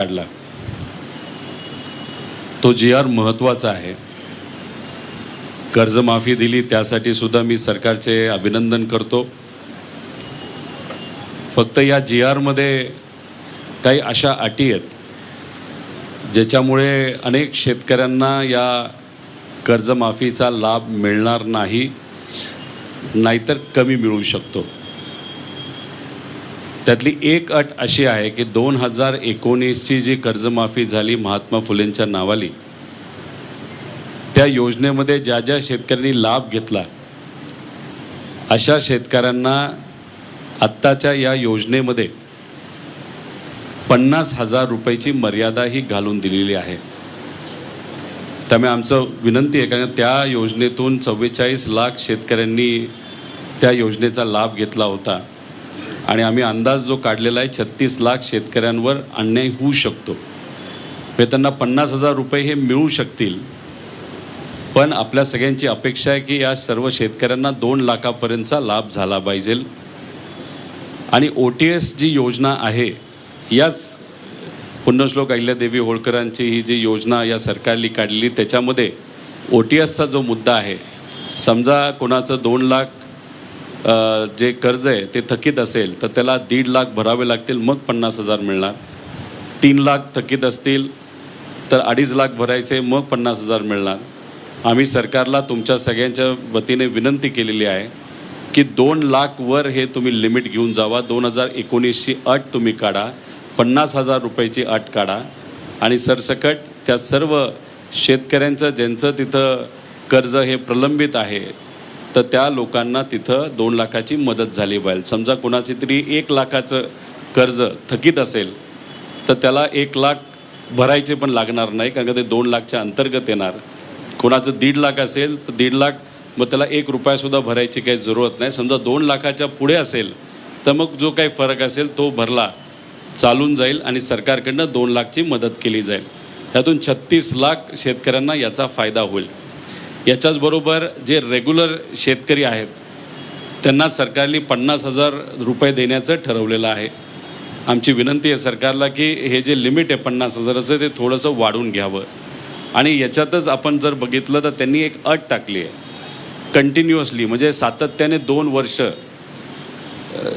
काढला तो जी.आर. महत्त्वाचा आहे. कर्जमाफी दिली त्यासाठी सुद्धा मी सरकारचे अभिनंदन करतो. फक्त या जी.आर.मध्ये काही अशा अटी आहेत ज्याच्यामुळे अनेक शेतकऱ्यांना या कर्जमाफीचा लाभ मिळणार नाही, नाहीतर कमी मिळू शकतो. त्यातली एक अट अशी आहे की 2019ची जी कर्जमाफी झाली महात्मा फुलेंच्या नावाली, त्या योजनेमध्ये ज्या ज्या शेतकऱ्यांनी लाभ घेतला अशा शेतकऱ्यांना आत्ताच्या या योजनेमध्ये 50,000 रुपयाची मर्यादा ही घालून दिलेली आहे. त्यामुळे आमचं विनंती आहे, कारण त्या योजनेतून 44 लाख शेतकऱ्यांनी त्या योजनेचा लाभ घेतला होता आणि आम्ही अंदाज जो काढलेला आहे 36 लाख शेतकऱ्यांवर अन्याय होऊ शकतो. हे त्यांना 50,000 रुपये हे मिळू शकतील, पण आपल्या सगळ्यांची अपेक्षा आहे की या सर्व शेतकऱ्यांना 2 लाखापर्यंतचा लाभ झाला पाहिजे. आणि OTS जी योजना आहे, याच पुण्यश्लोक अहिल्यादेवी होळकरांची ही जी योजना या सरकारने काढलेली, त्याच्यामध्ये OTSचा जो मुद्दा आहे, समजा कोणाचं 2 लाख जे कर्ज आहे ते थकीत असेल तर त्याला 1.5 लाख भरावे लागतील, मग 50,000 मिळणार. 3 लाख थकीत असतील तर 2.5 लाख भरायचे, मग 50,000 मिळणार. आम्ही सरकारला तुमच्या सगळ्यांच्या वतीने विनंती केलेली आहे की 2 लाखवर हे तुम्ही लिमिट घेऊन जावा. 2019ची अट तुम्ही काढा, 50,000 रुपयाची अट काढा आणि सरसकट त्या सर्व शेतकऱ्यांचं ज्यांचं तिथं कर्ज हे प्रलंबित आहे तर त्या लोकांना तिथं 2 लाखाची मदत झाली पाहिजे. समजा कोणाची तरी 1 लाखाचं कर्ज थकीत असेल तर त्याला 1 लाख भरायचे पण लागणार नाही, कारण ते 2 लाखच्या अंतर्गत येणार. कोणाचं 1.5 लाख असेल तर 1.5 लाख, मग त्याला 1 रुपयासुद्धा भरायची काही जरूरत नाही. समजा 2 लाखाच्या पुढे असेल तर मग जो काही फरक असेल तो भरला चालून जाईल आणि सरकारकडनं 2 लाखची मदत केली जाईल. ह्यातून 36 लाख शेतकऱ्यांना याचा फायदा होईल. याच्याचबरोबर जे रेग्युलर शेतकरी आहेत त्यांना सरकारने 50,000 रुपये देण्याचं ठरवलेलं आहे. आमची विनंती आहे सरकारला की हे जे लिमिट आहे 50,000चं ते थोडंसं वाढवून घ्यावं. आणि याच्यातच आपण जर बघितलं तर त्यांनी एक अट टाकली आहे कंटिन्युअसली, म्हणजे सातत्याने 2 वर्ष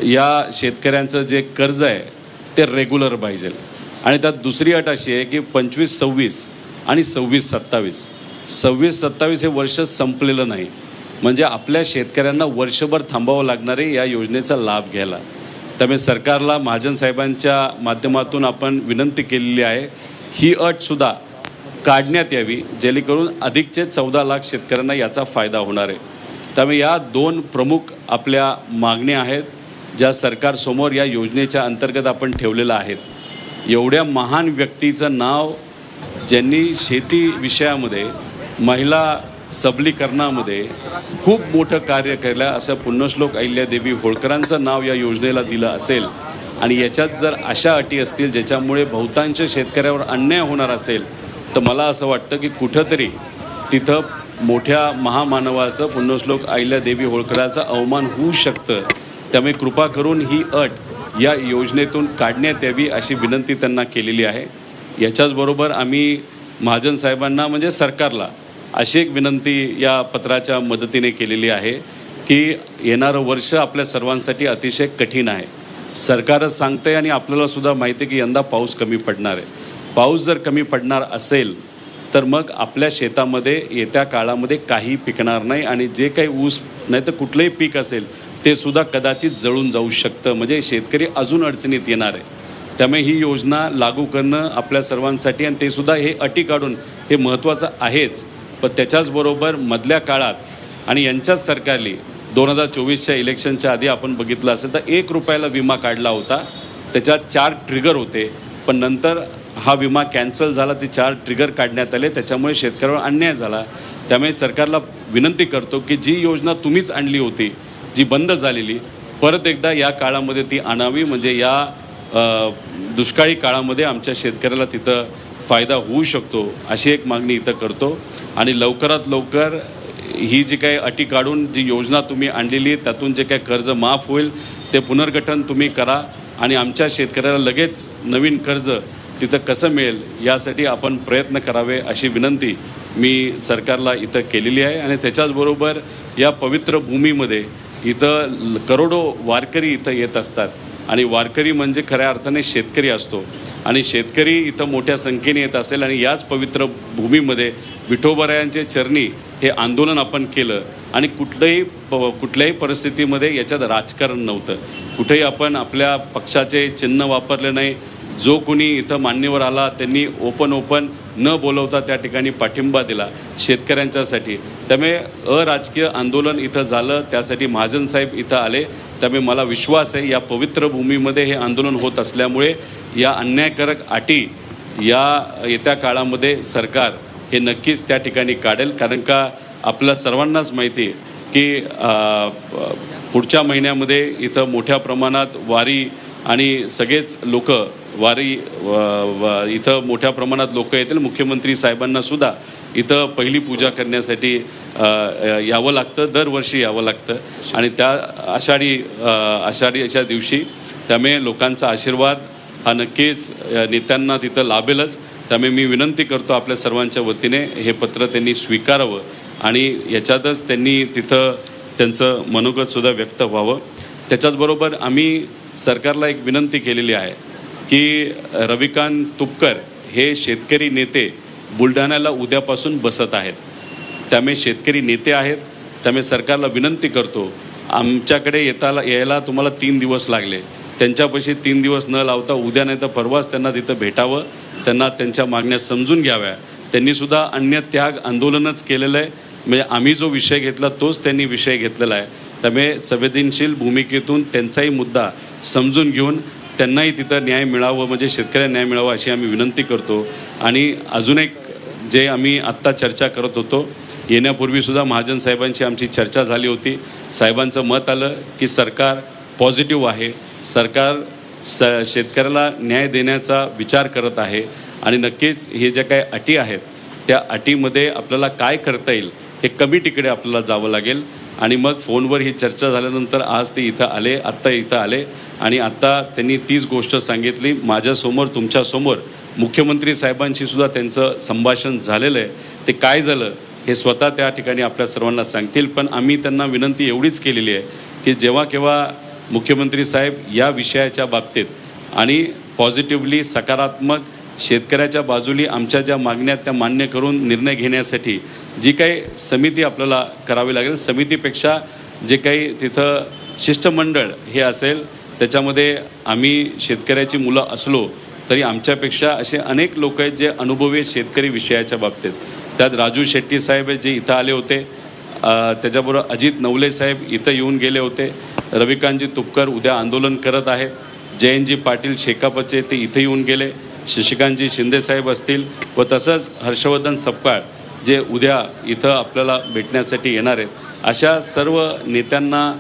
या शेतकऱ्यांचं जे कर्ज आहे ते रेग्युलर पाहिजे. आणि त्यात दुसरी अट अशी आहे की 25-26 आणि 26-27. 26-27 हे वर्ष संपलेलं नाही, म्हणजे आपल्या शेतकऱ्यांना वर्षभर थांबावं लागणार आहे या योजनेचा लाभ घ्यायला. त्यामुळे सरकारला महाजन साहेबांच्या माध्यमातून आपण विनंती केलेली आहे ही अटसुद्धा काढण्यात यावी, जेणेकरून अधिकचे 14 लाख शेतकऱ्यांना याचा फायदा होणार आहे. त्यामुळे या 2 प्रमुख आपल्या मागण्या आहेत ज्या सरकारसमोर या योजनेच्या अंतर्गत आपण ठेवलेल्या आहेत. एवढ्या महान व्यक्तीचं नाव ज्यांनी शेती विषयामध्ये, महिला सबलीकरणामध्ये खूप मोठं कार्य केलं, असं पुण्यश्लोक अहिल्यादेवी होळकरांचं नाव या योजनेला दिलं असेल आणि याच्यात जर अशा अटी असतील ज्याच्यामुळे बहुतांश शेतकऱ्यावर अन्याय होणार असेल तर मला असं वाटतं की कुठंतरी तिथं मोठ्या महामानवाचं, पुण्यश्लोक अहिल्यादेवी होळकरांचा अवमान होऊ शकतं. त्यामुळे कृपा करून ही अट या योजनेतून काढण्यात यावी अशी विनंती त्यांना केलेली आहे. याच्याचबरोबर आम्ही महाजन साहेबांना म्हणजे सरकारला अशी एक विनंती या पत्राच्या मदतीने केलेली आहे की येणारं वर्ष आपल्या सर्वांसाठी अतिशय कठीण आहे. सरकारच सांगतं आहे आणि आपल्यालासुद्धा माहिती आहे की यंदा पाऊस कमी पडणार आहे. पाऊस जर कमी पडणार असेल तर मग आपल्या शेतामध्ये येत्या काळामध्ये काही पिकणार नाही आणि जे काही ऊस नाही तर कुठलंही पीक असेल ते सुद्धा कदाचित जळून जाऊ शकतं, म्हणजे शेतकरी अजून अडचणीत येणार आहे. त्यामुळे ही योजना लागू करणं आपल्या सर्वांसाठी आणि ते सुद्धा हे अटी काढून हे महत्त्वाचं आहेच. पण त्याच्याचबरोबर मधल्या काळात आणि यांच्याच सरकारने 2024च्या इलेक्शनच्या आधी आपण बघितलं असेल तर 1 रुपयाला विमा काढला होता, त्याच्यात 4 ट्रिगर होते, पण नंतर हा विमा कॅन्सल झाला, ते 4 ट्रिगर काढण्यात आले, त्याच्यामुळे शेतकऱ्यावर अन्याय झाला. त्यामुळे सरकारला विनंती करतो की जी योजना तुम्हीच आणली होती जी बंद झालेली, परत एकदा या काळामध्ये ती आणावी, म्हणजे या दुष्काळी काळामध्ये आमच्या शेतकऱ्याला तिथं फायदा होऊ शकतो अशी एक मागणी इथं करतो. आणि लवकरात लवकर ही जी काही अटी काढून जी योजना तुम्ही आणलेली त्यातून जे काही कर्ज माफ होईल ते पुनर्गठन तुम्ही करा आणि आमच्या शेतकऱ्याला लगेच नवीन कर्ज तिथं कसं मिळेल यासाठी आपण प्रयत्न करावे अशी विनंती मी सरकारला इथं केलेली आहे. आणि त्याच्याचबरोबर या पवित्र भूमीमध्ये इथं करोडो वारकरी इथं येत असतात आणि वारकरी म्हणजे खऱ्या अर्थाने शेतकरी असतो आणि शेतकरी इथं मोठ्या संख्येने येत असेल आणि याच पवित्र भूमीमध्ये विठोबरायांचे चरणी हे आंदोलन आपण केलं आणि कुठल्याही परिस्थितीमध्ये याच्यात राजकारण नव्हतं. कुठेही आपण आपल्या पक्षाचे चिन्ह वापरले नाही. जो कोणी इथं मान्यवर आला त्यांनी ओपन न बोलवता त्या ठिकाणी पाठिंबा दिला शेतकऱ्यांच्यासाठी. त्यामुळे अराजकीय आंदोलन इथं झालं, त्यासाठी महाजन साहेब इथं आले. त्यामुळे मला विश्वास आहे या पवित्र भूमीमध्ये हे आंदोलन होत असल्यामुळे या अन्यायकारक अटी या येत्या काळामध्ये सरकार हे नक्कीच त्या ठिकाणी काढेल. कारण का आपल्या सर्वांनाच माहिती आहे की पुढच्या महिन्यामध्ये इथं मोठ्या प्रमाणात वारी आणि सगळेच लोक वारी इथं मोठ्या प्रमाणात लोक येतील. मुख्यमंत्री साहेबांनासुद्धा इथं पहिली पूजा करण्यासाठी यावं लागतं, दरवर्षी यावं लागतं आणि त्या आषाढीच्या दिवशी. त्यामुळे लोकांचा आशीर्वाद हा नक्कीच नेत्यांना तिथं लाभेलच. त्यामुळे मी विनंती करतो आपल्या सर्वांच्या वतीने हे पत्र त्यांनी स्वीकारावं आणि याच्यातच त्यांनी तिथं त्यांचं मनोगतसुद्धा व्यक्त व्हावं. त्याच्याचबरोबर आम्ही सरकारला एक विनंती केलेली आहे की रविकांत तुपकर हे शेतकरी नेते बुलढाण्याला उद्यापासून बसत आहेत. त्यामुळे शेतकरी नेते आहेत. त्यामुळे सरकारला विनंती करतो, आमच्याकडे यायला तुम्हाला 3 दिवस लागले, त्यांच्यापाशी 3 दिवस न लावता उद्या नाही तर परवाच त्यांना तिथं भेटावं, त्यांना त्यांच्या मागण्या समजून घ्याव्या. त्यांनीसुद्धा अन्य त्याग आंदोलनच केलेलं आहे. म्हणजे आम्ही जो विषय घेतला तोच त्यांनी विषय घेतलेला आहे. त्यामुळे संवेदनशील भूमिकेतून त्यांचाही मुद्दा समजून घेऊन त्यांनाही तिथं न्याय मिळावं, म्हणजे शेतकऱ्यांना न्याय मिळावा अशी आम्ही विनंती करतो. आणि अजून एक जे आम्ही आत्ता चर्चा करत होतो, येण्यापूर्वीसुद्धा महाजन साहेबांची आमची चर्चा झाली होती. साहेबांचं मत आलं की सरकार पॉझिटिव्ह आहे, सरकार शेतकऱ्याला न्याय देण्याचा विचार करत आहे आणि नक्कीच हे ज्या काही अटी आहेत त्या अटीमध्ये आपल्याला काय करता येईल हे कमिटीकडे आपल्याला जावं लागेल. आणि मग फोनवर ही चर्चा झाल्यानंतर आज ते इथं आले, आत्ता इथं आले आणि आत्ता त्यांनी तीच गोष्ट सांगितली. माझ्यासमोर तुमच्यासमोर मुख्यमंत्री साहेबांशी सुद्धा त्यांचं संभाषण झालेलं आहे. ते काय झालं हे स्वतः त्या ठिकाणी आपल्या सर्वांना सांगतील. पण आम्ही त्यांना विनंती एवढीच केलेली आहे की जेव्हा केव्हा मुख्यमंत्री साहेब या विषयाच्या बाबतीत आणि पॉझिटिव्हली सकारात्मक शेतकऱ्याच्या बाजूली आमच्या ज्या मागण्या त्या मान्य करून निर्णय घेण्यासाठी जी काही समिती आपल्याला करावी लागेल, समितीपेक्षा जे काही तिथं शिष्टमंडळ हे असेल त्याच्यामध्ये आम्ही शेतकऱ्याची मुलं असलो तरी आमच्यापेक्षा असे अनेक लोक आहेत जे अनुभवी आहेत शेतकरी विषयाच्या बाबतीत. त्यात राजू शेट्टी साहेब जे इथं आले होते, त्याच्याबरोबर अजित नवले साहेब इथं येऊन गेले होते. रविकांतजी तुपकर उद्या आंदोलन करत आहेत. जयंतजी पाटील शेकापचे ते इथं येऊन गेले. शशिकांतजी शिंदेसाहेब असतील व तसंच हर्षवर्धन सपकाळ जे उद्या इथं आपल्याला भेटण्यासाठी येणार आहेत. अशा सर्व नेत्यांना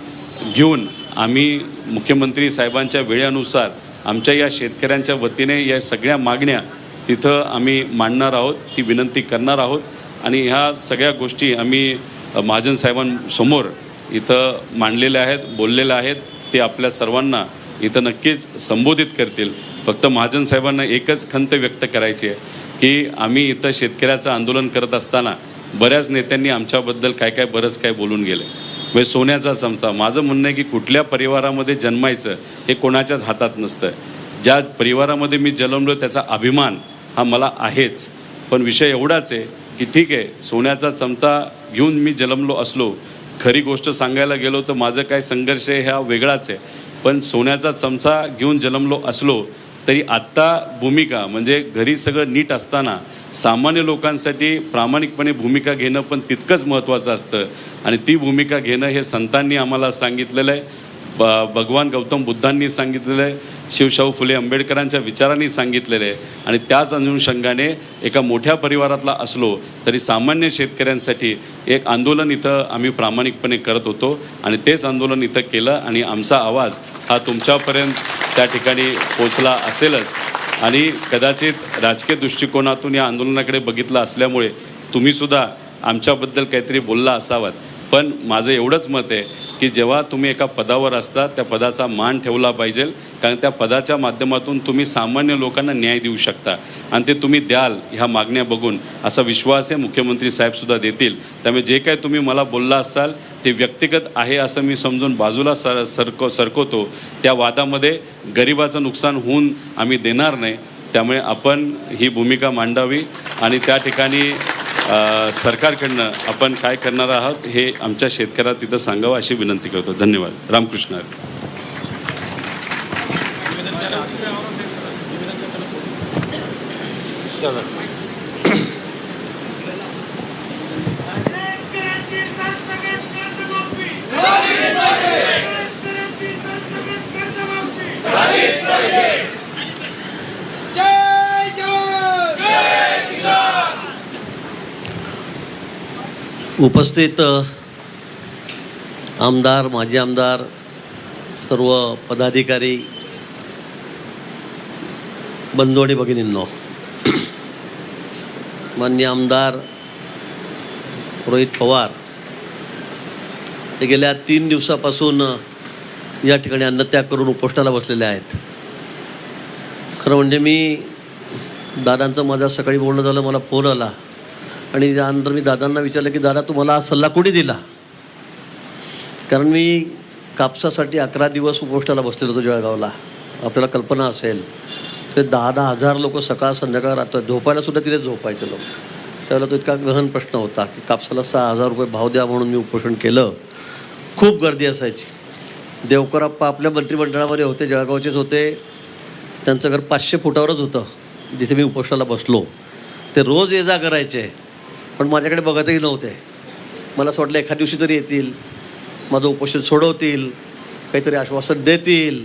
घेऊन आम्ही मुख्यमंत्री साहेबांच्या वेळेनुसार आमच्या या शेतकऱ्यांच्या वतीने या सगळ्या मागण्या तिथं आम्ही मांडणार आहोत, ती विनंती करणार आहोत. आणि ह्या सगळ्या गोष्टी आम्ही महाजन साहेबांसमोर इथं मांडलेल्या आहेत, बोललेल्या आहेत. ते आपल्या सर्वांना इथं नक्कीच संबोधित करतील. फक्त महाजन साहेबांना एकच खंत व्यक्त करायची आहे की आम्ही इथं शेतकऱ्याचं आंदोलन करत असताना बऱ्याच नेत्यांनी आमच्याबद्दल बरंच काय बोलून गेले. म्हणजे सोन्याचा चमचा. माझं म्हणणं आहे की कुठल्या परिवारामध्ये जन्मायचं हे कोणाच्याच हातात नसतं. ज्या परिवारामध्ये मी जन्मलो त्याचा अभिमान हा मला आहेच. पण विषय एवढाच आहे की ठीक आहे, सोन्याचा चमचा घेऊन मी जन्मलो असलो, खरी गोष्ट सांगायला गेलो तर माझं काय संघर्ष आहे हा वेगळाच आहे. पण सोन्याचा चमचा घेऊन जन्मलो असलो तरी आत्ता भूमिका म्हणजे घरी सगळं नीट असताना सामान्य लोकांसाठी प्रामाणिकपणे भूमिका घेणं पण तितकंच महत्त्वाचं असतं. आणि ती भूमिका घेणं हे संतांनी आम्हाला सांगितलेलं आहे, भगवान गौतम बुद्धांनी सांगितलेलं आहे, शिवशाहू फुले आंबेडकरांच्या विचारांनी सांगितलेलं आहे. आणि त्याच अनुषंगाने एका मोठ्या परिवारातला असलो तरी सामान्य शेतकऱ्यांसाठी एक आंदोलन इथं आम्ही प्रामाणिकपणे करत होतो आणि तेच आंदोलन इथं केलं आणि आमचा आवाज हा तुमच्यापर्यंत त्या ठिकाणी पोचला असेलच. आणि कदाचित राजकीय दृष्टिकोनातून या आंदोलनाकडे बघितलं असल्यामुळे तुम्हीसुद्धा आमच्याबद्दल काहीतरी बोलला असावात. पण माझं एवढंच मत आहे की जेव्हा तुम्ही एका पदावर असता त्या पदाचा मान ठेवला पाहिजे, कारण त्या पदाच्या माध्यमातून तुम्ही सामान्य लोकांना न्याय देऊ शकता आणि ते तुम्ही द्याल ह्या मागण्या बघून असा विश्वास आहे मुख्यमंत्री साहेबसुद्धा देतील. त्यामुळे जे काही तुम्ही मला बोलला असाल ते व्यक्तिगत आहे असं मी समजून बाजूला सरकवतो. त्या वादामध्ये गरिबाचं नुकसान होऊन आम्ही देणार नाही. त्यामुळे आपण ही भूमिका मांडावी आणि त्या ठिकाणी सरकारकडनं आपण काय करणार आहात हे आमच्या शेतकऱ्याला तिथं सांगावं अशी विनंती करतो. धन्यवाद. रामकृष्ण हरी. उपस्थित आमदार, माजी आमदार, सर्व पदाधिकारी, बंधू आणि भगिनींनो, माननीय आमदार रोहित पवार हे गेल्या 3 दिवसापासून या ठिकाणी अन्नत्याग करून उपोषणाला बसलेले आहेत. खरं म्हणजे मी दादांचं माझं सकाळी बोलणं झालं, मला फोन आला आणि त्यानंतर मी दादांना विचारलं की दादा तुम्हाला हा सल्ला कोणी दिला, कारण मी कापसासाठी 11 दिवस उपोषणाला बसलेलो होतो जळगावला. आपल्याला कल्पना असेल ते 10,000 हजार लोक सकाळ संध्याकाळ रात्र झोपायला सुद्धा तिथे झोपायचे लोक. त्यावेळेला तो इतका गहन प्रश्न होता की कापसाला 6,000 रुपये भाव द्या म्हणून मी उपोषण केलं. खूप गर्दी असायची. देवकरप्पा आपल्या मंत्रिमंडळामध्ये होते, जळगावचेच होते. त्यांचं घर 500 फुटावरच होतं जिथे मी उपोषणाला बसलो. ते रोज ये जा करायचे पण माझ्याकडे बघतही नव्हते. मला असं वाटलं एखाद्या दिवशी तरी येतील, माझं उपोषण सोडवतील, काहीतरी आश्वासन देतील,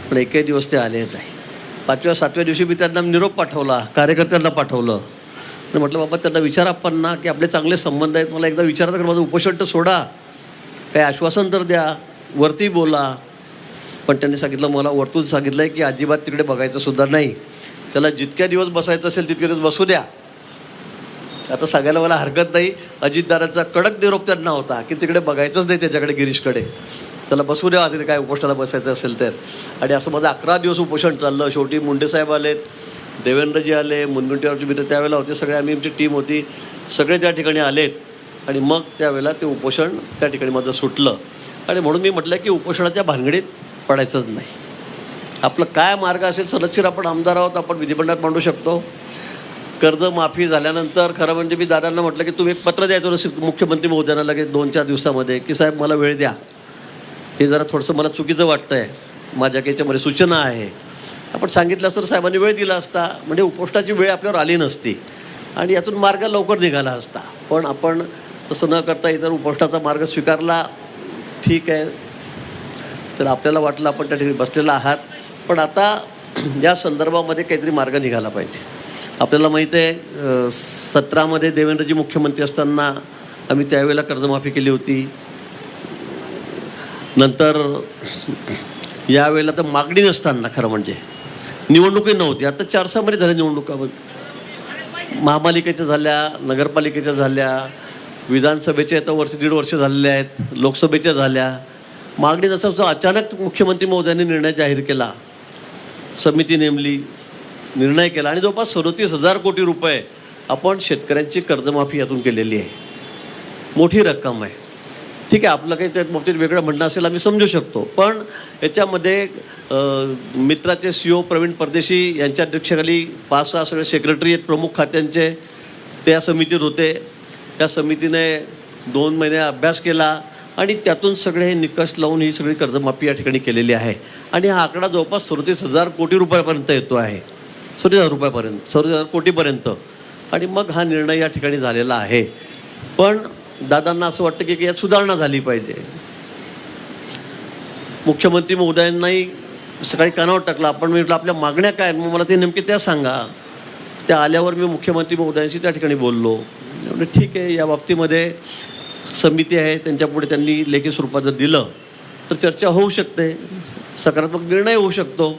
पण एकही दिवस ते आले नाही. 5व्या-7व्या दिवशी मी त्यांना निरोप पाठवला, कार्यकर्त्यांना पाठवलं आणि म्हटलं बाबा त्यांना विचारा पण की आपले चांगले संबंध आहेत, मला एकदा विचारा तर माझं उपोषण तर सोडा, काही आश्वासन तर द्या, वरती बोला. पण त्यांनी सांगितलं, मला वरतून सांगितलं आहे की अजिबात तिकडे बघायचं सुद्धा नाही, त्याला जितक्या दिवस बसायचं असेल तितके दिवस बसू द्या. आता सांगायला मला हरकत नाही, अजितदारांचा कडक निरोप त्यांना होता की तिकडे बघायचंच नाही त्याच्याकडे, गिरीशकडे, त्याला बसू द्या तिथे काय उपोषणाला बसायचं असेल तर. आणि असं माझं 11 दिवस उपोषण चाललं. शेवटी मुंडेसाहेब आलेत, देवेंद्रजी आले, मुनगंटीवारचे मित्र त्यावेळेला होते, सगळे आम्ही, आमची टीम होती, सगळे त्या ठिकाणी आलेत आणि मग त्यावेळेला ते उपोषण त्या ठिकाणी माझं सुटलं. आणि म्हणून मी म्हटलं की उपोषणाच्या भानगडीत पडायचंच नाही. आपलं काय मार्ग असेल, सनदशीर आपण आमदार आहोत, आपण विधिमंडळात मांडू शकतो. कर्जमाफी झाल्यानंतर खरं म्हणजे मी दादांना म्हटलं की तुम्ही एक पत्र द्यायचं मुख्यमंत्री महोदयांना लगेच 2-4 दिवसामध्ये की साहेब मला वेळ द्या, हे जरा थोडंसं मला चुकीचं वाटतं आहे, माझ्या याच्यामध्ये सूचना आहे. आपण सांगितलं तर साहेबांनी वेळ दिला असता, म्हणजे उपोषणाची वेळ आपल्यावर आली नसती आणि यातून मार्ग लवकर निघाला असता. पण आपण तसं न करता इतर उपोषणाचा मार्ग स्वीकारला. ठीक आहे, तर आपल्याला वाटलं आपण त्या ठिकाणी बसलेला आहात, पण आता या संदर्भामध्ये काहीतरी मार्ग निघाला पाहिजे. आपल्याला माहीत आहे 17मध्ये देवेंद्रजी मुख्यमंत्री असताना आम्ही त्यावेळेला कर्जमाफी केली होती. नंतर यावेळेला तर मागणी नसताना खरं म्हणजे निवडणूकही नव्हती. आता 4-6 झाल्या निवडणुका, महापालिकेच्या झाल्या, नगरपालिकेच्या झाल्या, विधानसभेच्या आता 1.5 वर्ष झालेले आहेत, लोकसभेच्या झाल्या. मागणी नसताना अचानक मुख्यमंत्री महोदयांनी निर्णय जाहीर केला, समिती नेमली, निर्णय केला आणि जवळपास 37,000 कोटी रुपये आपण शेतकऱ्यांची कर्जमाफी यातून केलेली आहे. मोठी रक्कम आहे. ठीक आहे, आपलं काही त्या बाबतीत वेगळं म्हणणं असेल आम्ही समजू शकतो, पण याच्यामध्ये मित्राचे CEO प्रवीण परदेशी यांच्या अध्यक्षतेखाली 5-6 सगळे सेक्रेटरी आहेत प्रमुख खात्यांचे, त्या समितीत होते. त्या समितीने 2 महिने अभ्यास केला आणि त्यातून सगळे हे निकष लावून ही सगळी कर्जमाफी या ठिकाणी केलेली आहे. आणि हा आकडा जवळपास 37,000 कोटी रुपयापर्यंत येतो आहे, 37,000 रुपयापर्यंत, 37,000 कोटीपर्यंत. आणि मग हा निर्णय या ठिकाणी झालेला आहे. पण दादांना असं वाटतं की यात सुधारणा झाली पाहिजे. मुख्यमंत्री महोदयांनाही सकाळी कानावर टाकला. आपण म्हटलं आपल्या मागण्या काय, मग मला ते नेमके त्या सांगा. त्या आल्यावर मी मुख्यमंत्री महोदयांशी त्या ठिकाणी बोललो. म्हणजे ठीक आहे, या बाबतीमध्ये समिती आहे, त्यांच्यापुढे त्यांनी लेखी स्वरूपात जर दिलं तर चर्चा होऊ शकते, सकारात्मक निर्णय होऊ शकतो.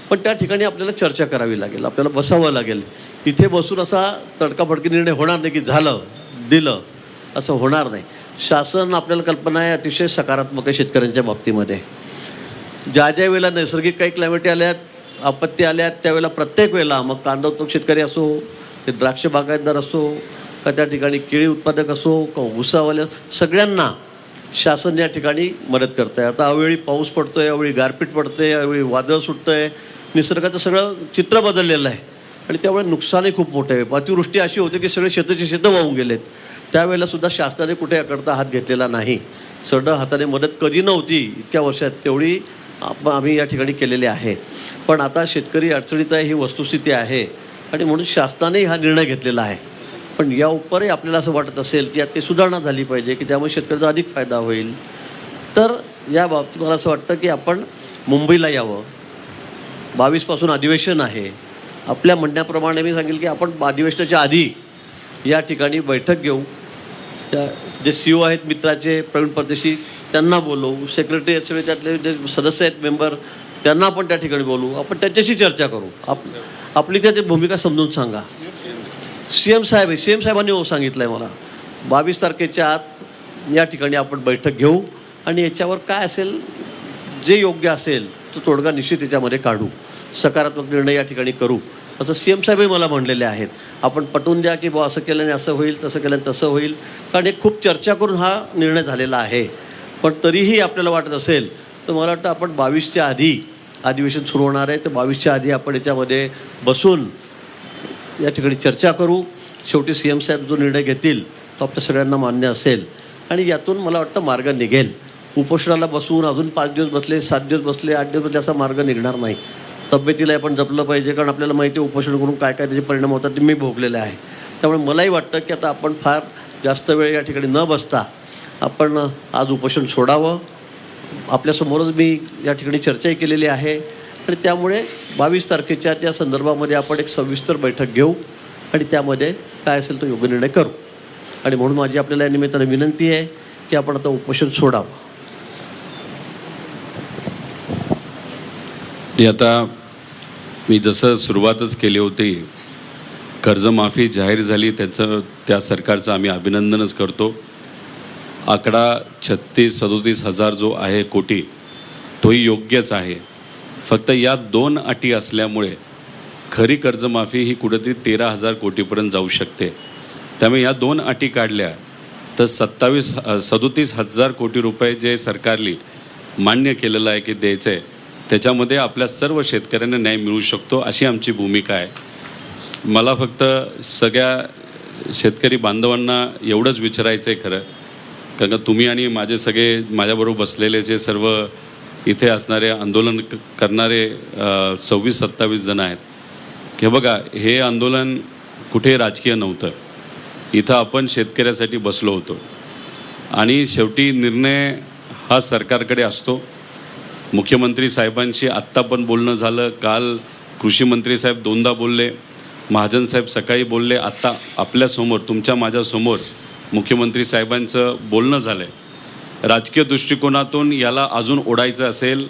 पण त्या ठिकाणी आपल्याला चर्चा करावी लागेल, आपल्याला बसावं लागेल. इथे बसून असा तडकाफडकी निर्णय होणार नाही की झालं दिलं. असं होणार नाही. शासन आपल्याला कल्पना आहे अतिशय सकारात्मक आहे शेतकऱ्यांच्या बाबतीमध्ये. ज्या ज्या वेळेला नैसर्गिक काही क्लायमेटी आल्यात, आपत्ती आल्यात, त्यावेळेला प्रत्येक वेळेला मग कांदा उत्पादक शेतकरी असो, ते द्राक्ष बागायतदार असो, का त्या ठिकाणी केळी उत्पादक असो, का ऊसावाले, सगळ्यांना शासन या ठिकाणी मदत करतं आहे. आता अवेळी पाऊस पडतो आहे, अवेळी गारपीट पडते, अवेळी वादळ सुटतं आहे, निसर्गाचं सगळं चित्र बदललेलं आहे आणि त्यामुळे नुकसानही खूप मोठं आहे. अतिवृष्टी अशी होते की सगळे शेतं वाहून गेलेत. त्यावेळेलासुद्धा शासनाने कुठे याकरता हात घेतलेला नाही. सरळ हाताने मदत कधी नव्हती इतक्या वर्षात, तेवढी आम्ही या ठिकाणी केलेली आहे. पण आता शेतकरी अडचणीत आहे, ही वस्तुस्थिती आहे आणि म्हणून शासनानेही हा निर्णय घेतलेला आहे. पण या उपरही आपल्याला असं वाटत असेल की यात काही सुधारणा झाली पाहिजे की त्यामुळे शेतकऱ्याचा अधिक फायदा होईल, तर या बाबतीत मला असं वाटतं की आपण मुंबईला यावं. 22 अधिवेशन आहे. आपल्या म्हणण्याप्रमाणे मी सांगेल की आपण अधिवेशनाच्या आधी या ठिकाणी बैठक घेऊ. त्या जे CEO आहेत मित्राचे, प्रवीण परदेशी, त्यांना बोलवू. सेक्रेटरी सगळे त्यातले जे सदस्य आहेत मेंबर, त्यांना आपण त्या ठिकाणी बोलवू. आपण त्याच्याशी चर्चा करू. आपली त्याची भूमिका समजून सांगा. CM साहेबांनी सांगितलं आहे मला 22 तारखेच्या आत या ठिकाणी आपण बैठक घेऊ आणि याच्यावर काय असेल, जे योग्य असेल तो तोडगा निश्चित याच्यामध्ये काढू, सकारात्मक निर्णय या ठिकाणी करू, असं CM साहेबही मला म्हणलेले आहेत. आपण पटवून द्या की असं केल्याने असं होईल, तसं केल्याने तसं होईल, कारण एक खूप चर्चा करून हा निर्णय झालेला आहे. पण तरीही आपल्याला वाटत असेल तर मला वाटतं आपण 22च्या आधी अधिवेशन सुरू होणार आहे, तर 22च्या आधी आपण याच्यामध्ये बसून या ठिकाणी चर्चा करू. शेवटी CM साहेब जो निर्णय घेतील तो आपल्या सगळ्यांना मान्य असेल आणि यातून मला वाटतं मार्ग निघेल. उपोषणाला बसून अजून 5 दिवस बसले, 7 दिवस बसले, 8 दिवस बसले, असा मार्ग निघणार नाही. तब्येतीला आपण जपलं पाहिजे, कारण आपल्याला माहिती आहे उपोषण करून काय काय त्याचे परिणाम होतात ते मी भोगलेले आहे. त्यामुळे मलाही वाटतं की आता आपण फार जास्त वेळ या ठिकाणी न बसता आपण आज उपोषण सोडावं. आपल्यासमोरच मी या ठिकाणी चर्चाही केलेली आहे आणि त्यामुळे 22 तारखेच्या त्या संदर्भामध्ये आपण एक सविस्तर बैठक घेऊ आणि त्यामध्ये काय असेल तो योग्य निर्णय करू. आणि म्हणून माझी आपल्याला या निमित्ताने विनंती आहे की आपण आता उपोषण सोडावं. आता मी जसं सुरुवातच केली होती, कर्जमाफी जाहीर झाली, त्या सरकारचं आम्ही अभिनंदनच करतो. आकडा 36-37 हजार जो आहे कोटी, तोही योग्यच आहे. फक्त या 2 अटी असल्यामुळे खरी कर्जमाफी ही कुठेतरी 13,000 कोटीपर्यंत जाऊ शकते. त्यामुळे या 2 अटी काढल्या तर 37 हजार कोटी रुपये जे सरकारने मान्य केलेलं आहे की द्यायचं आहे, त्याच्यामध्ये आपल्या सर्व शेतकऱ्यांना न्याय मिळू शकतो, अशी आमची भूमिका आहे. मला फक्त सगळ्या शेतकरी बांधवांना एवढंच विचारायचं आहे खरं, कारण का तुम्ही आणि माझे सगळे माझ्याबरोबर बसलेले जे सर्व इथे असणारे आंदोलन करणारे 26-27 जण आहेत, की बघा, हे आंदोलन कुठे राजकीय नव्हतं. इथं आपण शेतकऱ्यासाठी बसलो होतो आणि शेवटी निर्णय हा सरकारकडे असतो. मुख्यमंत्री साहेबांशी आत्ता पण बोलणं झालं, काल कृषी मंत्री साहेब 2दा बोलले, महाजन साहेब सकाळी बोलले, आत्ता आपल्यासमोर तुमच्या माझ्यासमोर मुख्यमंत्री साहेबांचं बोलणं झालं आहे. राजकीय दृष्टिकोनातून याला अजून ओढायचं असेल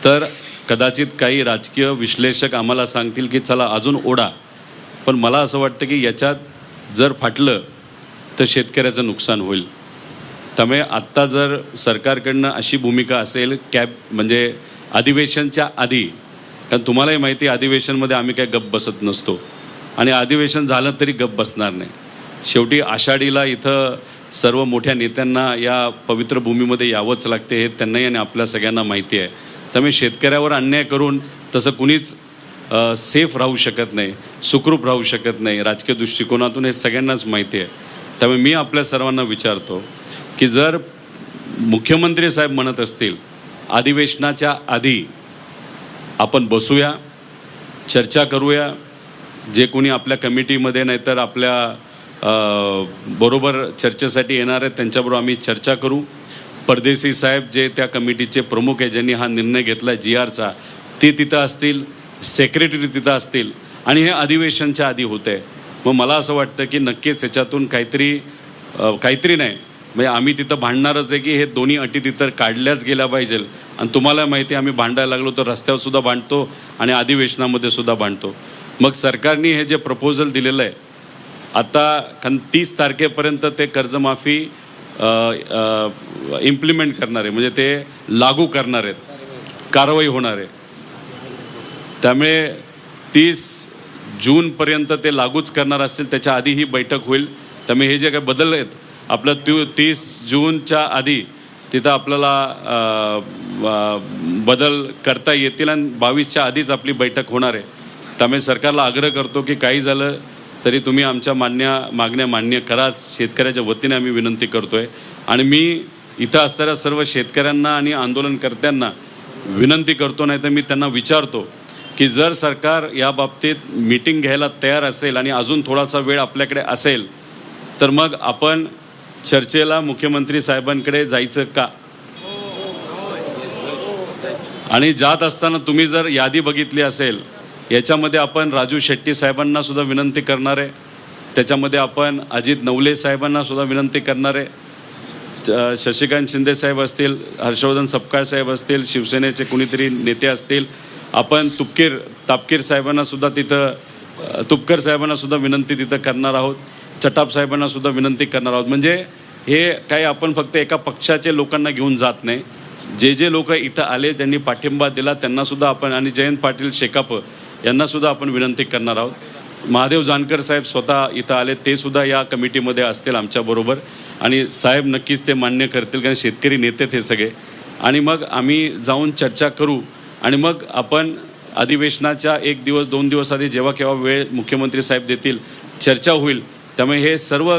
तर कदाचित काही राजकीय विश्लेषक आम्हाला सांगतील की चला अजून ओढा, पण मला असं वाटतं की याच्यात जर फाटलं तर शेतकऱ्याचं नुकसान होईल. त्यामुळे आत्ता जर सरकारकडनं अशी भूमिका असेल म्हणजे अधिवेशनच्या आधी, कारण तुम्हालाही माहिती आहे अधिवेशनमध्ये आम्ही काय गप्प बसत नसतो आणि अधिवेशन झालं तरी गप्प बसणार नाही. शेवटी आषाढीला इथं सर्व मोठ्या नेत्यांना या पवित्र भूमीमध्ये यावंच लागते, हे त्यांनाही आणि आपल्या सगळ्यांना माहिती आहे. त्यामुळे शेतकऱ्यावर अन्याय करून तसं कुणीच सेफ राहू शकत नाही, सुखरूप राहू शकत नाही राजकीय दृष्टिकोनातून, हे सगळ्यांनाच माहिती आहे. त्यामुळे मी आपल्या सर्वांना विचारतो की जर मुख्यमंत्री साहेब म्हणत असतील अधिवेशनाच्या आधी आपण बसूया, चर्चा करूया, जे कोणी आपल्या कमिटीमध्ये नाहीतर आपल्या बरोबर चर्चेसाठी येणार आहेत त्यांच्याबरोबर आम्ही चर्चा करू. परदेशी साहेब जे त्या कमिटीचे प्रमुख आहे, ज्यांनी हा निर्णय घेतला GRचा, ते तिथं असतील, सेक्रेटरी तिथं असतील आणि हे अधिवेशनच्या आधी होतं आहे. मग मला असं वाटतं की नक्कीच याच्यातून काहीतरी नाही, म्हणजे आम्ही तिथं भांडणारच आहे की हे दोन्ही अटी तिथं काढल्याच गेल्या पाहिजे. आणि तुम्हाला माहिती आहे आम्ही भांडायला लागलो तर रस्त्यावर सुद्धा भांडतो आणि अधिवेशनामध्ये सुद्धा भांडतो. मग सरकारने हे जे प्रपोजल दिलेलं आहे आता 30 तारखेपर्यंत ते कर्जमाफी इम्प्लिमेंट करणार आहे, म्हणजे ते लागू करणार आहेत, कारवाई होणार आहे. त्यामुळे 30 जूनपर्यंत ते लागूच करणार असतील, त्याच्या आधी ही बैठक होईल. त्यामुळे हे जे काही बदल आहेत आपलं 30 जूनच्या आधी तिथं आपल्याला बदल करता येतील आणि 22च्या आधीच आपली बैठक होणार आहे. त्यामुळे सरकारला आग्रह करतो की काही झालं तरी तुम्ही आमच्या मागण्या मान्य करा. शेतकऱ्याच्या वतीने आम्ही विनंती करतो आहे. आणि मी इथं असणाऱ्या सर्व शेतकऱ्यांना आणि आंदोलनकर्त्यांना विनंती करतो, नाही तर मी त्यांना विचारतो की जर सरकार या बाबतीत मीटिंग घ्यायला तयार असेल आणि अजून थोडासा वेळ आपल्याकडे असेल तर मग आपण चर्चेला मुख्यमंत्री साहेबांकडे जायचं का? आणि जात असताना तुम्ही जर यादी बघितली असेल, याच्यामध्ये आपण राजू शेट्टी साहेबांना सुद्धा विनंती करणार आहे, त्याच्यामध्ये आपण अजित नवले साहेबांना सुद्धा विनंती करणार आहे, शशिकांत शिंदे साहेब असतील, हर्षवर्धन सपकाळ साहेब असतील, शिवसेनेचे कुणीतरी नेते असतील, आपण तापकीर साहेबांना सुद्धा तिथं तुपकर साहेबांना सुद्धा विनंती तिथं करणार आहोत, चटाप साहेबांना सुद्धा विनंती करणार आहोत. म्हणजे हे काही आपण फक्त एका पक्षाचे लोकांना घेऊन जात नाही. जे लोक इथं आले त्यांनी पाठिंबा दिला त्यांनासुद्धा आपण, आणि जयंत पाटील शेकाप यांनासुद्धा आपण विनंती करणार आहोत. महादेव जानकर साहेब स्वतः इथं आले, ते सुद्धा या कमिटीमध्ये असतील आमच्याबरोबर, आणि साहेब नक्कीच ते मान्य करतील, कारण शेतकरी नेते ते सगळे. आणि मग आम्ही जाऊन चर्चा करू आणि मग आपण अधिवेशनाच्या 1 दिवस 2 दिवस आधी जेव्हा केव्हा वेळ मुख्यमंत्री साहेब देतील चर्चा होईल. त्यामुळे हे सर्व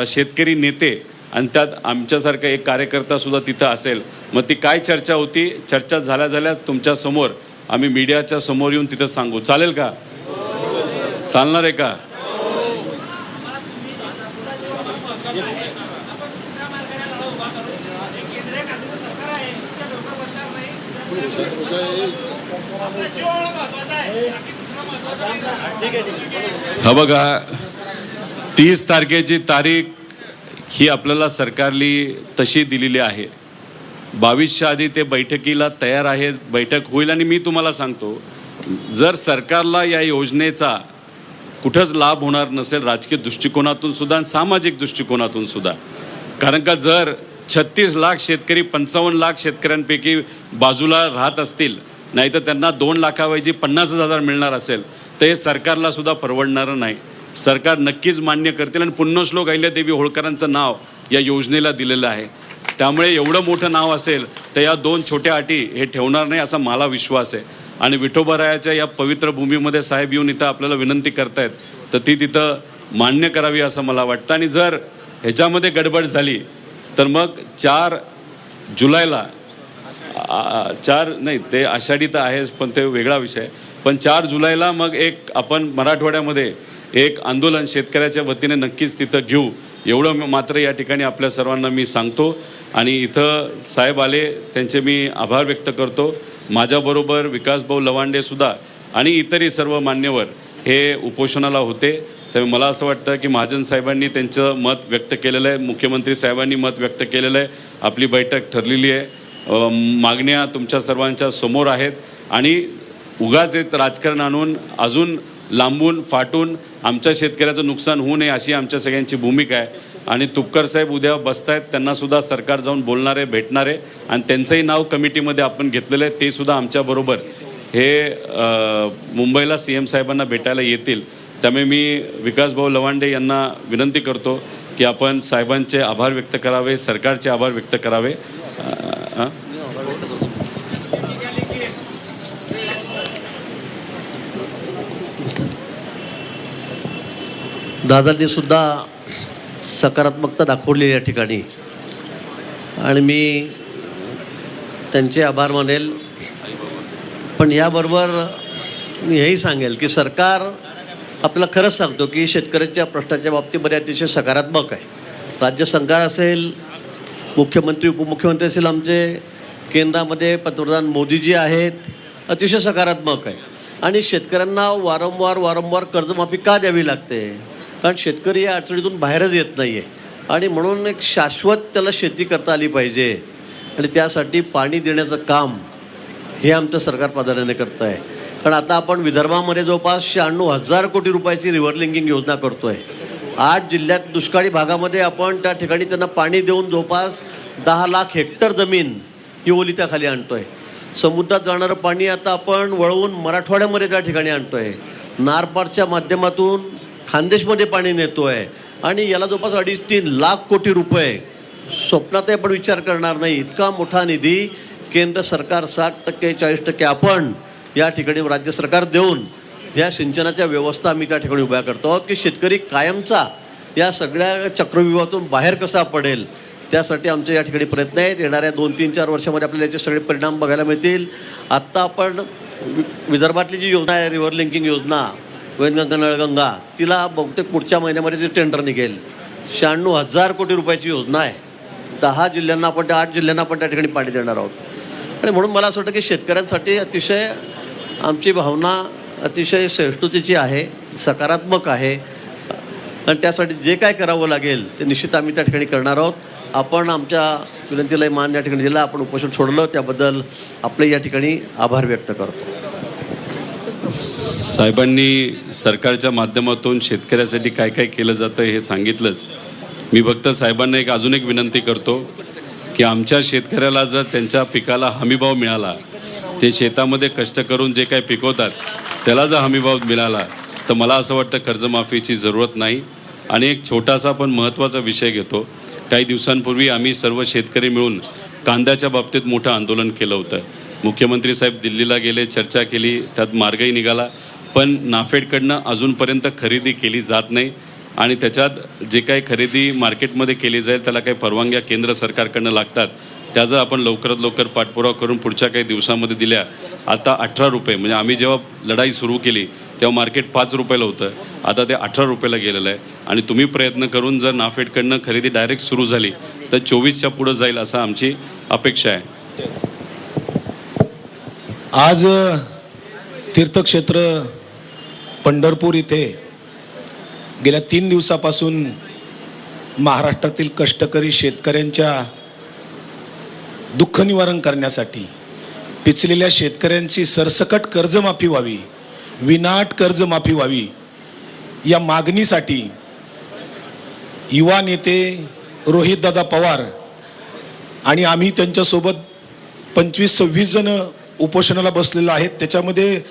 शेतकरी नेते आणि त्यात आमच्यासारखा एक कार्यकर्तासुद्धा तिथं असेल. मग ती काय चर्चा होती, चर्चा झाल्या तुमच्यासमोर आम्ही मीडियाच्या समोर येऊन तिथं सांगू. चालेल का? चालणार आहे का? हा बघा, 30 तारखेची तारीख ही आपल्याला सरकारली तशी दिलेली आहे. 22च्या आधी ते बैठकीला तयार आहेत, बैठक होईल. आणि मी तुम्हाला सांगतो, जर सरकारला या योजनेचा कुठंच लाभ होणार नसेल, राजकीय दृष्टिकोनातून सुद्धा आणि सामाजिक दृष्टिकोनातून सुद्धा, कारण का जर 36 लाख शेतकरी 55 लाख शेतकऱ्यांपैकी बाजूला राहत असतील, नाही तर त्यांना 2 लाखाऐवजी 50,000 मिळणार असेल, तर हे सरकारला सुद्धा परवडणारं नाही. सरकार नक्कीच मान्य करतील. आणि पुण्यश्लोक अहिल्यादेवी होळकरांचं नाव या योजनेला दिलेलं आहे. त्यामुळे एवढं मोठं नाव असेल तर या 2 छोट्या अटी हे ठेवणार नाही असा मला विश्वास आहे. आणि विठोबारायाच्या या पवित्र भूमीमध्ये साहेब येऊन इथं आपल्याला विनंती करतायत, तर ती तिथं मान्य करावी असं मला वाटतं. आणि जर ह्याच्यामध्ये गडबड झाली तर मग 4 जुलैला 4 नाही, ते आषाढी तर आहेच पण ते वेगळा विषय, पण 4 जुलैला मग एक आपण मराठवाड्यामध्ये एक आंदोलन शेतकऱ्याच्या वतीने नक्कीच तिथं घेऊ, एवढं मात्र या ठिकाणी आपल्या सर्वांना मी सांगतो. आणि इथं साहेब आले त्यांचे मी आभार व्यक्त करतो. माझ्याबरोबर विकासभाऊ लवांडेसुद्धा आणि इतरही सर्व मान्यवर हे उपोषणाला होते. त्यामुळे मला असं वाटतं की महाजन साहेबांनी त्यांचं मत व्यक्त केलेलं आहे, मुख्यमंत्री साहेबांनी मत व्यक्त केलेलं आहे, आपली बैठक ठरलेली आहे, मागण्या तुमच्या सर्वांच्या समोर आहेत. आणि उगाच एक राजकारण आणून अजून लांबून फाटून आमच्या शेतकऱ्याचं नुकसान होऊ नये अशी आमच्या सगळ्यांची भूमिका आहे. आणि तुपकर साहेब उद्या बसत आहेत, त्यांनासुद्धा सरकार जाऊन बोलणार आहे, भेटणार आहे. आणि त्यांचंही नाव कमिटीमध्ये आपण घेतलेलं आहे, ते सुद्धा आमच्याबरोबर हे मुंबईला CM साहेबांना भेटायला येतील. त्यामुळे मी विकासभाऊ लवांडे यांना विनंती करतो की आपण साहेबांचे आभार व्यक्त करावे, सरकारचे आभार व्यक्त करावे. दादांनी सुद्धा सकारात्मकता दाखवली या ठिकाणी आणि मी त्यांचे आभार मानेल. पण याबरोबर मी हेही सांगेल की सरकार आपल्याला खरंच सांगतो की शेतकऱ्यांच्या प्रश्नाच्या बाबतीमध्ये अतिशय सकारात्मक आहे. राज्य सरकार असेल, मुख्यमंत्री उपमुख्यमंत्री असेल, आमचे केंद्रामध्ये पंतप्रधान मोदीजी आहेत, अतिशय सकारात्मक आहे. आणि शेतकऱ्यांना वारंवार कर्जमाफी का द्यावी लागते? कारण शेतकरी या अडचणीतून बाहेरच येत नाही आहे. आणि म्हणून एक शाश्वत त्याला शेती करता आली पाहिजे. आणि त्यासाठी पाणी देण्याचं काम हे आमचं सरकार प्राधान्याने करतं आहे. कारण आता आपण विदर्भामध्ये जवळपास 96,000 कोटी रुपयाची रिव्हर लिंकिंग योजना करतो आहे. 8 जिल्ह्यात दुष्काळी भागामध्ये आपण त्या ठिकाणी त्यांना पाणी देऊन जवळपास 10 लाख हेक्टर जमीन ही ओलिताखाली आणतोय. समुद्रात जाणारं पाणी आता आपण वळवून मराठवाड्यामध्ये त्या ठिकाणी आणतोय. नारपारच्या माध्यमातून खानदेशमध्ये पाणी नेतोय आणि याला जवळपास 2.5-3 लाख कोटी रुपये स्वप्नातही आपण विचार करणार नाही इतका मोठा निधी केंद्र सरकार 60% 40% आपण या ठिकाणी राज्य सरकार देऊन या सिंचनाच्या व्यवस्था आम्ही त्या ठिकाणी उभ्या करतो आहोत की शेतकरी कायमचा या सगळ्या चक्रव्यूहातून बाहेर कसा पडेल त्यासाठी आमचे या ठिकाणी प्रयत्न आहेत. येणाऱ्या 2-3-4 वर्षामध्ये आपल्याला याचे सगळे परिणाम बघायला मिळतील. आत्ता आपण विदर्भातली जी योजना आहे रिव्हर लिंकिंग योजना वैनगंगा नळगंगा तिला बहुतेक पुढच्या महिन्यामध्ये जे टेंडर निघेल 96,000 कोटी रुपयाची योजना आहे. 10 जिल्ह्यांना आपण 8 जिल्ह्यांना आपण त्या ठिकाणी पाणी देणार आहोत. आणि म्हणून मला असं वाटतं की शेतकऱ्यांसाठी अतिशय आमची भावना अतिशय सहिष्णुतेची आहे, सकारात्मक आहे आणि त्यासाठी जे काय करावं लागेल ते निश्चित आम्ही त्या ठिकाणी करणार आहोत. आपण आमच्या विनंतीला मान या ठिकाणी दिला, आपण उपोषण सोडलं त्याबद्दल आपले या ठिकाणी आभार व्यक्त करतो. साहेबांनी सरकारच्या माध्यमातून शेतकऱ्यासाठी काय काय केलं जातं हे सांगितलंच. मी फक्त साहेबांना अजून एक विनंती करतो की आमच्या शेतकऱ्याला जर त्यांच्या पिकाला हमीभाव मिळाला, ते शेतामध्ये कष्ट करून जे काही पिकवतात त्याला जर हमीभाव मिळाला तर मला असं वाटतं कर्जमाफीची जरूरत नाही. आणि एक छोटासा पण महत्त्वाचा विषय घेतो. काही दिवसांपूर्वी आम्ही सर्व शेतकरी मिळून कांद्याच्या बाबतीत मोठं आंदोलन केलं होतं. मुख्यमंत्री साहेब दिल्लीला गेले, चर्चा केली, त्यात मार्गही निघाला, पण नाफेडकडनं अजूनपर्यंत खरेदी केली जात नाही आणि त्याच्यात जे काही खरेदी मार्केटमध्ये केली जाईल त्याला काही परवानग्या केंद्र सरकारकडनं लागतात. त्या जर आपण लवकरात लवकर पाठपुरावा करून पुढच्या काही दिवसामध्ये दिल्या. आता 18 रुपये म्हणजे आम्ही जेव्हा लढाई सुरू केली तेव्हा मार्केट 5 रुपयाला होतं, आता ते 18 रुपयाला गेलेलं आहे. आणि तुम्ही प्रयत्न करून जर नाफेडकडनं खरेदी डायरेक्ट सुरू झाली तर 24च्या पुढं जाईल असं आमची अपेक्षा आहे. आज तीर्थक्षेत्र पंढरपूर इथे गेल्या 3 दिवसापासून महाराष्ट्रातील कष्टकरी शेतकऱ्यांच्या दुःख निवारण करण्यासाठी, पिचलेल्या शेतकऱ्यांची सरसकट कर्जमाफी व्हावी, विनाट कर्जमाफी व्हावी या मागणीसाठी युवा नेते रोहितदादा पवार आणि आम्ही त्यांच्यासोबत 25-26 जण उपोषणाला बसलेलो आहेत. त्याच्यामध्ये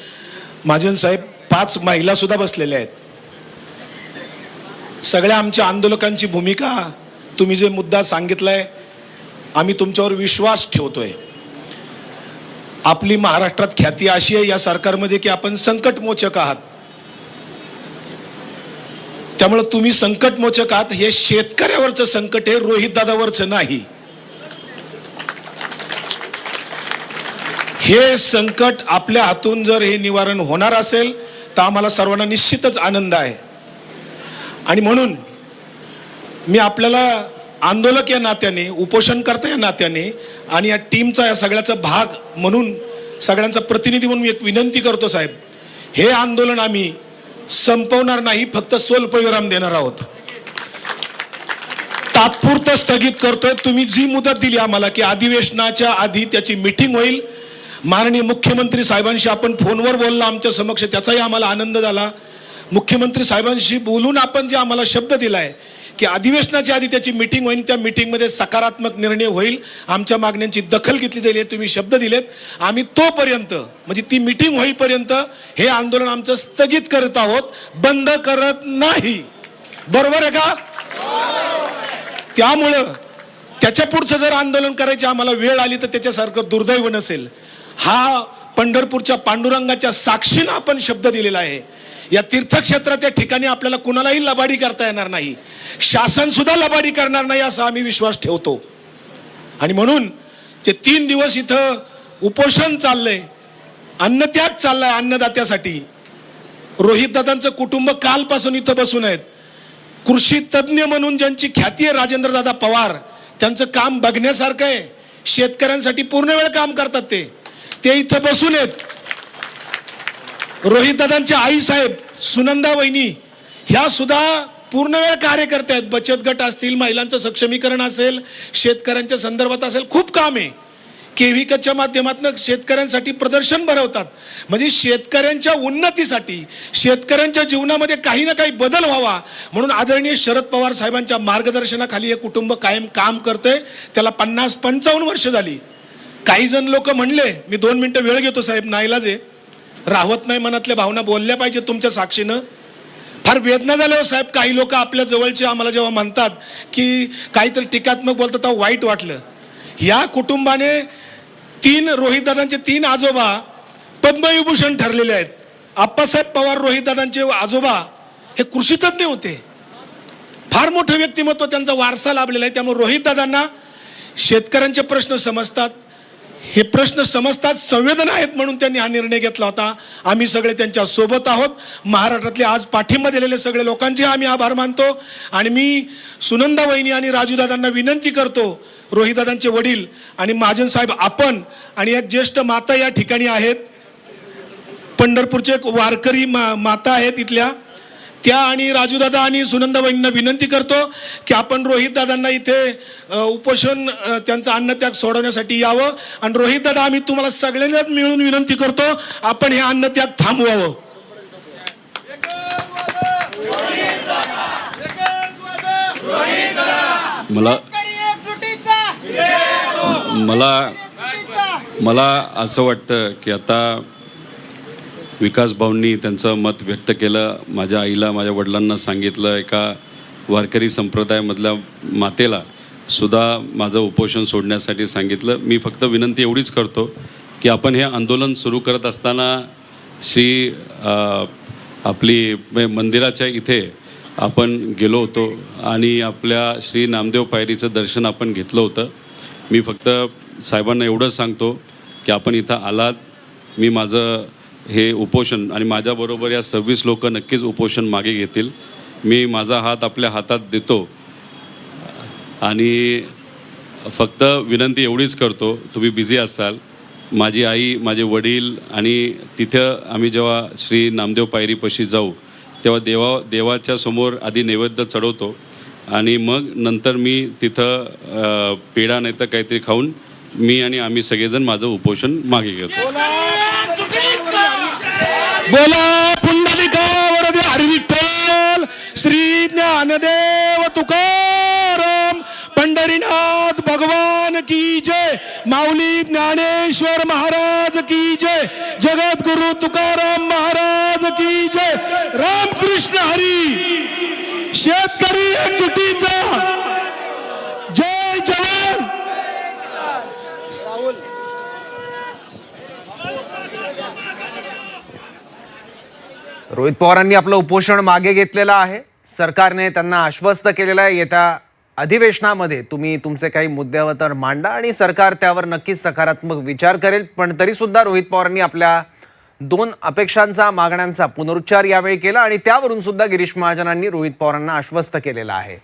महाजन साहेब 5 महिलासुद्धा बसलेल्या आहेत. सगळ्या आमच्या आंदोलकांची भूमिका तुम्ही जे मुद्दा सांगितलाय आम्ही तुमच्यावर विश्वास ठेवतोय. आपली महाराष्ट्रात ख्याती अशी आहे या सरकारमध्ये की आपण संकटमोचक आहात. त्यामुळे तुम्ही संकटमोचक आहात. हे शेतकऱ्यावरचं संकट आहे, रोहितदादावरचं नाही. हे संकट आपल्या हातून जर हे निवारण होणार असेल तर आम्हाला सर्वांना निश्चितच आनंद आहे. आणि म्हणून मी आपल्याला आंदोलक या नात्याने, उपोषणकर्ता या नात्याने आणि या टीमचा या सगळ्याचा भाग म्हणून, सगळ्यांचा प्रतिनिधी म्हणून एक विनंती करतो साहेब, हे आंदोलन आम्ही संपवणार नाही, फक्त स्वल्पविराम देणार आहोत. तात्पुरतं स्थगित करतोय. तुम्ही जी मुदत दिली आम्हाला की अधिवेशनाच्या आधी त्याची मीटिंग होईल, माननीय मुख्यमंत्री साहेबांशी आपण फोनवर बोलला आमच्या समक्ष, त्याचाही आम्हाला आनंद झाला. मुख्यमंत्री साहेबांशी बोलून आपण जे आम्हाला शब्द दिलाय की अधिवेशनाच्या आधी त्याची मीटिंग होईल, त्या मीटिंगमध्ये सकारात्मक निर्णय होईल, आमच्या मागण्यांची दखल घेतली जाईल, हे तुम्ही शब्द दिलेत. आम्ही तोपर्यंत म्हणजे ती मीटिंग होईपर्यंत हे आंदोलन आमचं स्थगित करत आहोत, बंद करत नाही. बरोबर आहे का? त्यामुळं त्याच्या पुढचं जर आंदोलन करायची आम्हाला वेळ आली तर त्याच्यासारखं दुर्दैव नसेल. हा पंढरपूरच्या पांडुरंगाच्या साक्षीनं आपण शब्द दिलेला आहे. या तीर्थक्षेत्राच्या ठिकाणी आपल्याला कुणालाही लबाडी करता येणार नाही, शासन सुद्धा लबाडी करणार नाही असा आम्ही विश्वास ठेवतो. आणि म्हणून जे 3 दिवस इथं उपोषण चाललंय, अन्नत्याग चाललाय अन्नदात्यासाठी. रोहितदादांचं कुटुंब कालपासून इथं बसून आहेत. कृषी तज्ज्ञ म्हणून ज्यांची ख्याती आहे राजेंद्रदादा पवार, त्यांचं काम बघण्यासारखं आहे. शेतकऱ्यांसाठी पूर्ण वेळ काम करतात ते इथं बसून आहेत. रोहितदादांच्या आई साहेब सुनंदा वहिनी ह्या सुद्धा पूर्ण वेळ कार्यकर्ते आहेत. बचत गट असतील, महिलांचं सक्षमीकरण असेल, शेतकऱ्यांच्या संदर्भात असेल, खूप काम आहे. केव्हिकाच्या माध्यमातून शेतकऱ्यांसाठी प्रदर्शन भरवतात. म्हणजे शेतकऱ्यांच्या उन्नतीसाठी, शेतकऱ्यांच्या जीवनामध्ये काही ना काही बदल व्हावा म्हणून आदरणीय शरद पवार साहेबांच्या मार्गदर्शनाखाली हे कुटुंब कायम काम करते. त्याला 50-55 वर्ष झाली. काही जण लोक म्हणले, मी 2 मिनिटं वेळ घेतो साहेब, नाईलाज आहे, राहत नाही मनातल्या भावना बोलल्या पाहिजे तुमच्या साक्षीनं. फार वेदना झाल्या हो साहेब. काही लोक आपल्या जवळचे आम्हाला जेव्हा म्हणतात की काहीतरी टीकात्मक बोलतात तेव्हा वाईट वाटलं. या कुटुंबाने रोहितदादांचे 3 आजोबा पद्मविभूषण ठरलेले आहेत. आप्पासाहेब पवार रोहितदादांचे आजोबा हे कृषीतज्ञ होते. फार मोठं व्यक्तिमत्व, त्यांचा वारसा लाभलेला आहे. त्यामुळे रोहितदादांना शेतकऱ्यांचे प्रश्न समजतात, हे प्रश्न समजतात, संवेदना आहेत म्हणून त्यांनी हा निर्णय घेतला होता. आम्ही सगळे त्यांच्या सोबत आहोत. महाराष्ट्रातले आज पाठिंबा दिलेले सगळे लोकांचे आम्ही आभार मानतो. आणि मी सुनंदा वहिनी आणि राजूदादांना विनंती करतो, रोहितदादांचे वडील आणि महाजन साहेब आपण आणि एक ज्येष्ठ माता या ठिकाणी आहेत, पंढरपूरचे एक वारकरी माता आहेत इथल्या, त्या आणि राजूदादा आणि सुनंदा वहिनींना विनंती करतो की आपण रोहितदादांना इथे उपोषण त्यांचा अन्नत्याग सोडवण्यासाठी यावं. आणि रोहितदादा, आम्ही तुम्हाला सगळ्यांनाच मिळून विनंती करतो, आपण हे अन्नत्याग थांबवावं. मला असं वाटतं की आता विकास भाऊंनी त्यांचं मत व्यक्त केलं. माझ्या आईला, माझ्या वडिलांना सांगितलं, एका वारकरी संप्रदायामधल्या मातेला सुद्धा माझं उपोषण सोडण्यासाठी सांगितलं. मी फक्त विनंती एवढीच करतो की आपण हे आंदोलन सुरू करत असताना आपली मंदिराच्या इथे आपण गेलो होतो आणि आपल्या श्री नामदेव पायरीचं दर्शन आपण घेतलं होतं. मी फक्त साहेबांना एवढंच सांगतो की आपण इथं आलात, मी माझं हे उपोषण आणि माझ्याबरोबर या 26 लोक नक्कीच उपोषण मागे घेतील. मी माझा हात आपल्या हातात देतो आणि फक्त विनंती एवढीच करतो, तुम्ही बिझी असाल, माझी आई, माझे वडील आणि तिथं आम्ही जेव्हा श्री नामदेव पायरीपाशी जाऊ तेव्हा देवाच्या समोर आधी नैवेद्य चढवतो आणि मग नंतर मी तिथं पेढा नाही तर काहीतरी खाऊन मी आणि आम्ही सगळेजण माझं उपोषण मागे घेतो. बोला पुंडलिका वरदे हरी विठ्ठल, श्री ज्ञानदेव तुकाराम, पंढरीनाथ भगवान की जय, माऊली ज्ञानेश्वर महाराज की जय, जगद्गुरु तुकाराम महाराज की जय, रामकृष्ण हरी. शेतकरी एकजुटीचा जय जवान. रोहित पवारांनी आपलं उपोषण मागे घेतलेलं आहे. सरकारने त्यांना आश्वस्त केलेलं आहे, येत्या अधिवेशनामध्ये तुम्ही तुमचे काही मुद्दे तर मांडा आणि सरकार त्यावर नक्कीच सकारात्मक विचार करेल. पण तरी सुद्धा रोहित पवारांनी आपल्या 2 अपेक्षांचा, मागण्यांचा पुनरुच्चार यावेळी केला आणि त्यावरून सुद्धा गिरीश महाजनांनी रोहित पवारांना आश्वस्त केलेलं आहे.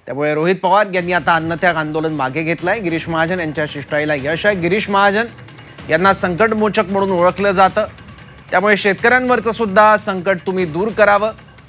त्यामुळे रोहित पवार यांनी आता अन्नत्याग आंदोलन मागे घेतलंय. गिरीश महाजन यांच्या शिष्टाईला यश आहे. गिरीश महाजन यांना संकटमोचक म्हणून ओळखलं जातं. त्यामुळे शेतकऱ्यांवरचं सुद्धा संकट तुम्ही दूर करावं